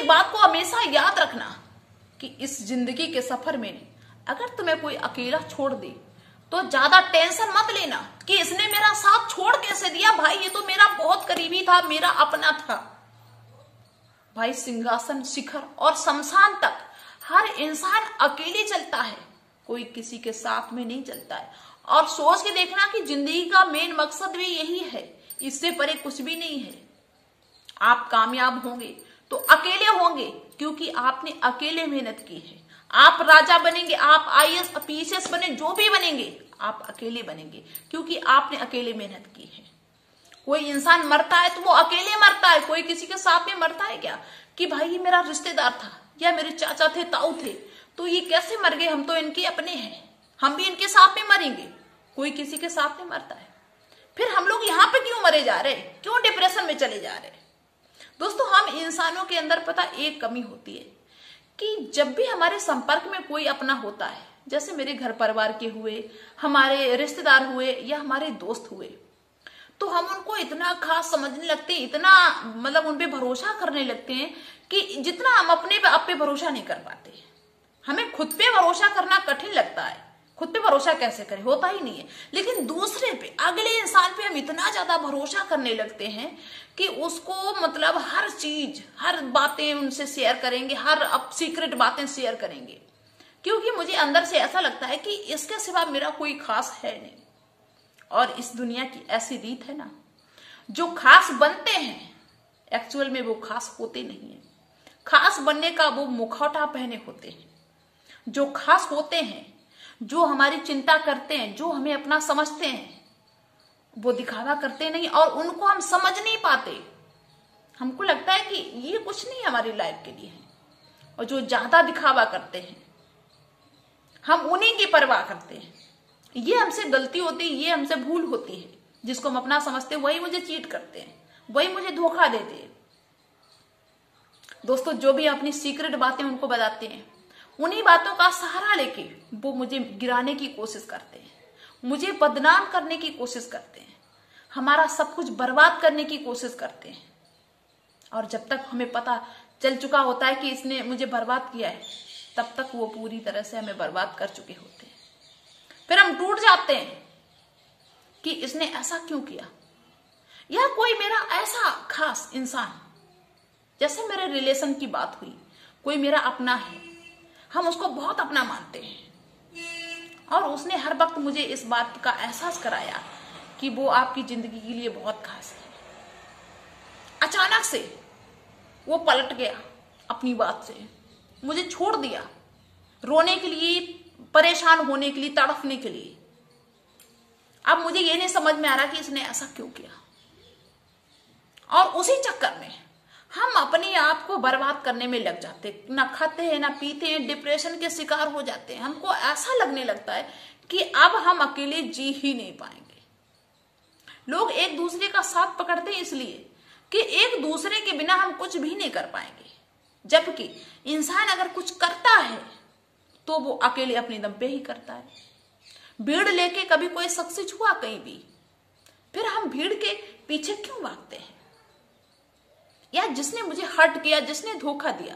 बात को हमेशा याद रखना कि इस जिंदगी के सफर में अगर तुम्हें कोई अकेला छोड़ दे तो ज्यादा टेंशन मत लेना कि इसने मेरा साथ छोड़ कैसे दिया। भाई ये तो मेरा बहुत करीबी था, मेरा अपना था। भाई सिंहासन, शिखर और शमशान तक हर इंसान अकेले चलता है, कोई किसी के साथ में नहीं चलता है। और सोच के देखना कि जिंदगी का मेन मकसद भी यही है, इससे परे कुछ भी नहीं है। आप कामयाब होंगे तो अकेले होंगे, क्योंकि आपने अकेले मेहनत की है। आप राजा बनेंगे, आप आईएएस पीएस बने, जो भी बनेंगे आप अकेले बनेंगे, क्योंकि आपने अकेले मेहनत की है। कोई इंसान मरता है तो वो अकेले मरता है, कोई किसी के साथ में मरता है क्या कि भाई ये मेरा रिश्तेदार था या मेरे चाचा थे, ताऊ थे, तो ये कैसे मर गए, हम तो इनके अपने हैं, हम भी इनके साथ में मरेंगे। कोई किसी के साथ में मरता है। फिर हम लोग यहाँ पे क्यों मरे जा रहे, क्यों डिप्रेशन में चले जा रहे। दोस्तों हम इंसानों के अंदर पता एक कमी होती है कि जब भी हमारे संपर्क में कोई अपना होता है, जैसे मेरे घर परिवार के हुए, हमारे रिश्तेदार हुए या हमारे दोस्त हुए, तो हम उनको इतना खास समझने लगते हैं, इतना मतलब उन पे भरोसा करने लगते हैं कि जितना हम अपने आप पे भरोसा नहीं कर पाते। हमें खुद पे भरोसा करना कठिन लगता है, खुद पे भरोसा कैसे करें, होता ही नहीं है। लेकिन दूसरे पे, अगले इंसान पे हम इतना ज्यादा भरोसा करने लगते हैं कि उसको मतलब हर चीज, हर बातें उनसे शेयर करेंगे, हर अब सीक्रेट बातें शेयर करेंगे, क्योंकि मुझे अंदर से ऐसा लगता है कि इसके सिवा मेरा कोई खास है नहीं। और इस दुनिया की ऐसी रीत है ना, जो खास बनते हैं एक्चुअल में वो खास होते नहीं है। खास बनने का वो मुखौटा पहने होते हैं। जो खास होते हैं, जो हमारी चिंता करते हैं, जो हमें अपना समझते हैं, वो दिखावा करते नहीं और उनको हम समझ नहीं पाते। हमको लगता है कि ये कुछ नहीं हमारी लाइफ के लिए है। और जो ज्यादा दिखावा करते हैं, हम उन्हीं की परवाह करते हैं। ये हमसे गलती होती है, ये हमसे भूल होती है। जिसको हम अपना समझते हैं वही मुझे चीट करते हैं, वही मुझे धोखा देते हैं। दोस्तों जो भी अपनी सीक्रेट बातें उनको बताते हैं, उन्हीं बातों का सहारा लेके वो मुझे गिराने की कोशिश करते हैं, मुझे बदनाम करने की कोशिश करते हैं, हमारा सब कुछ बर्बाद करने की कोशिश करते हैं। और जब तक हमें पता चल चुका होता है कि इसने मुझे बर्बाद किया है, तब तक वो पूरी तरह से हमें बर्बाद कर चुके होते हैं। फिर हम टूट जाते हैं कि इसने ऐसा क्यों किया। या कोई मेरा ऐसा खास इंसान, जैसे मेरे रिलेशन की बात हुई, कोई मेरा अपना है, हम उसको बहुत अपना मानते हैं और उसने हर वक्त मुझे इस बात का एहसास कराया कि वो आपकी जिंदगी के लिए बहुत खास है। अचानक से वो पलट गया अपनी बात से, मुझे छोड़ दिया रोने के लिए, परेशान होने के लिए, तड़पने के लिए। अब मुझे ये नहीं समझ में आ रहा कि इसने ऐसा क्यों किया। और उसी चक्कर में हम अपने आप को बर्बाद करने में लग जाते, ना खाते हैं ना पीते हैं, डिप्रेशन के शिकार हो जाते हैं। हमको ऐसा लगने लगता है कि अब हम अकेले जी ही नहीं पाएंगे। लोग एक दूसरे का साथ पकड़ते हैं इसलिए कि एक दूसरे के बिना हम कुछ भी नहीं कर पाएंगे। जबकि इंसान अगर कुछ करता है तो वो अकेले अपने दम पे ही करता है। भीड़ लेके कभी कोई सक्सेस हुआ कहीं भी, फिर हम भीड़ के पीछे क्यों भागते हैं। या जिसने मुझे हर्ट किया, जिसने धोखा दिया,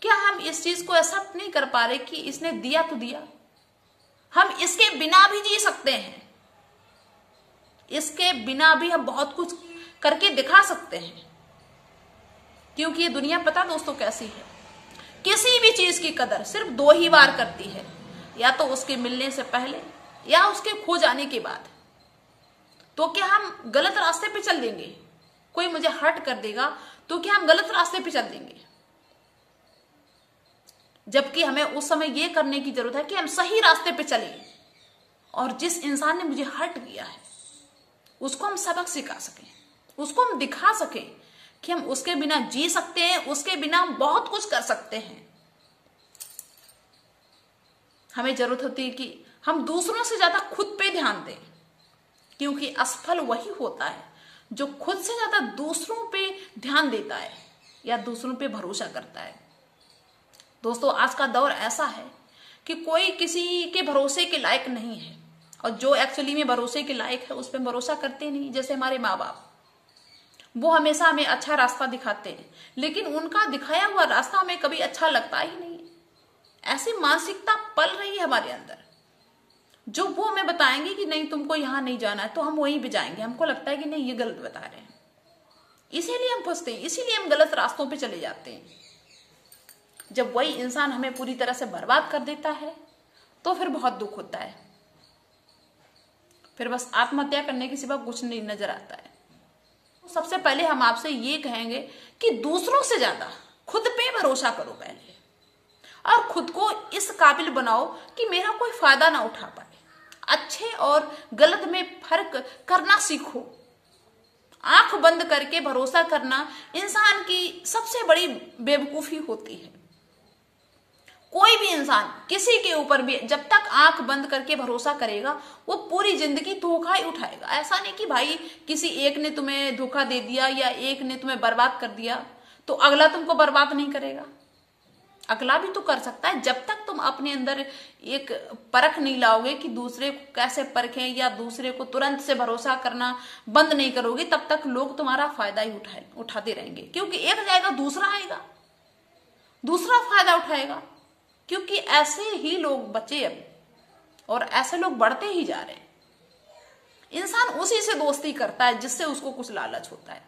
क्या हम इस चीज को एक्सेप्ट नहीं कर पा रहे कि इसने दिया तो दिया, हम इसके बिना भी जी सकते हैं, इसके बिना भी हम बहुत कुछ करके दिखा सकते हैं। क्योंकि ये दुनिया पता दोस्तों कैसी है, किसी भी चीज की कदर सिर्फ दो ही बार करती है, या तो उसके मिलने से पहले या उसके खो जाने के बाद। तो क्या हम गलत रास्ते पे चल देंगे, कोई मुझे हर्ट कर देगा तो क्या हम गलत रास्ते पे चल देंगे, जबकि हमें उस समय ये करने की जरूरत है कि हम सही रास्ते पे चलें और जिस इंसान ने मुझे हर्ट किया है उसको हम सबक सिखा सकें, उसको हम दिखा सकें कि हम उसके बिना जी सकते हैं, उसके बिना हम बहुत कुछ कर सकते हैं। हमें जरूरत होती है कि हम दूसरों से ज्यादा खुद पे ध्यान दें, क्योंकि असफल वही होता है जो खुद से ज्यादा दूसरों पे ध्यान देता है या दूसरों पे भरोसा करता है। दोस्तों आज का दौर ऐसा है कि कोई किसी के भरोसे के लायक नहीं है, और जो एक्चुअली में भरोसे के लायक है उस पर भरोसा करते नहीं। जैसे हमारे माँ बाप, वो हमेशा हमें अच्छा रास्ता दिखाते हैं, लेकिन उनका दिखाया हुआ रास्ता हमें कभी अच्छा लगता ही नहीं। ऐसी मानसिकता पल रही है हमारे अंदर, जो वो हमें बताएंगे कि नहीं तुमको यहां नहीं जाना है, तो हम वहीं पे जाएंगे। हमको लगता है कि नहीं ये गलत बता रहे हैं, इसीलिए हम फंसते हैं, इसीलिए हम गलत रास्तों पे चले जाते हैं। जब वही इंसान हमें पूरी तरह से बर्बाद कर देता है तो फिर बहुत दुख होता है। फिर बस आत्महत्या करने के सिवा कुछ नहीं नजर आता है। सबसे पहले हम आपसे ये कहेंगे कि दूसरों से ज्यादा खुद पे भरोसा करो पहले, और खुद को इस काबिल बनाओ कि मेरा कोई फायदा ना उठा पाए। अच्छे और गलत में फर्क करना सीखो। आंख बंद करके भरोसा करना इंसान की सबसे बड़ी बेवकूफी होती है। कोई भी इंसान किसी के ऊपर भी जब तक आंख बंद करके भरोसा करेगा वो पूरी जिंदगी धोखा ही उठाएगा। ऐसा नहीं कि भाई किसी एक ने तुम्हें धोखा दे दिया या एक ने तुम्हें बर्बाद कर दिया तो अगला तुमको बर्बाद नहीं करेगा। अगला भी तो कर सकता है। जब तक तुम अपने अंदर एक परख नहीं लाओगे कि दूसरे को कैसे परखें या दूसरे को तुरंत से भरोसा करना बंद नहीं करोगे, तब तक लोग तुम्हारा फायदा ही उठाते रहेंगे। क्योंकि एक जाएगा दूसरा आएगा, दूसरा फायदा उठाएगा। क्योंकि ऐसे ही लोग बचे अब, और ऐसे लोग बढ़ते ही जा रहे हैं। इंसान उसी से दोस्ती करता है जिससे उसको कुछ लालच होता है।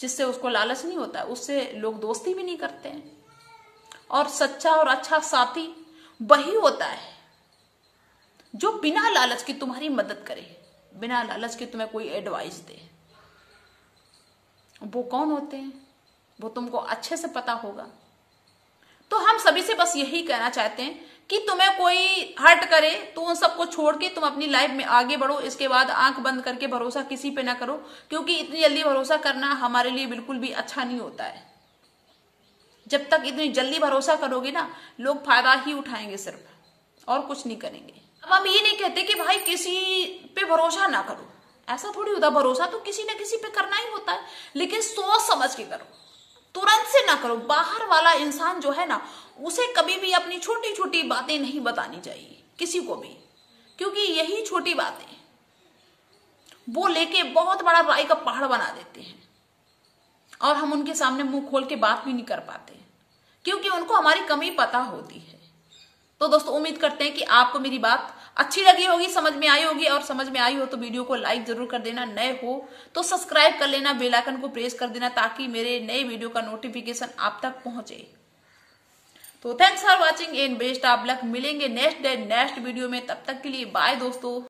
जिससे उसको लालच नहीं होता है उससे लोग दोस्ती भी नहीं करते हैं। और सच्चा और अच्छा साथी वही होता है जो बिना लालच के तुम्हारी मदद करे, बिना लालच के तुम्हें कोई एडवाइस दे। वो कौन होते हैं वो तुमको अच्छे से पता होगा। तो हम सभी से बस यही कहना चाहते हैं कि तुम्हें कोई हर्ट करे तो उन सबको छोड़ के तुम अपनी लाइफ में आगे बढ़ो। इसके बाद आंख बंद करके भरोसा किसी पे ना करो, क्योंकि इतनी जल्दी भरोसा करना हमारे लिए बिल्कुल भी अच्छा नहीं होता है। जब तक इतनी जल्दी भरोसा करोगे ना, लोग फायदा ही उठाएंगे सिर्फ, और कुछ नहीं करेंगे। अब हम ये नहीं कहते कि भाई किसी पे भरोसा ना करो, ऐसा थोड़ी होता। भरोसा तो किसी ना किसी पे करना ही होता है, लेकिन सोच समझ के करो, तुरंत से ना करो। बाहर वाला इंसान जो है ना, उसे कभी भी अपनी छोटी छोटी बातें नहीं बतानी चाहिए किसी को भी, क्योंकि यही छोटी बातें वो लेके बहुत बड़ा राई का पहाड़ बना देते हैं, और हम उनके सामने मुंह खोल के बात भी नहीं कर पाते, क्योंकि उनको हमारी कमी पता होती है। तो दोस्तों, उम्मीद करते हैं कि आपको मेरी बात अच्छी लगी होगी, समझ में आई होगी। और समझ में आई हो तो वीडियो को लाइक जरूर कर देना, नए हो तो सब्सक्राइब कर लेना, बेल आइकन को प्रेस कर देना, ताकि मेरे नए वीडियो का नोटिफिकेशन आप तक पहुंचे। तो thanks for watching and best of luck. मिलेंगे नेक्स्ट डे नेक्स्ट वीडियो में, तब तक के लिए बाय दोस्तों।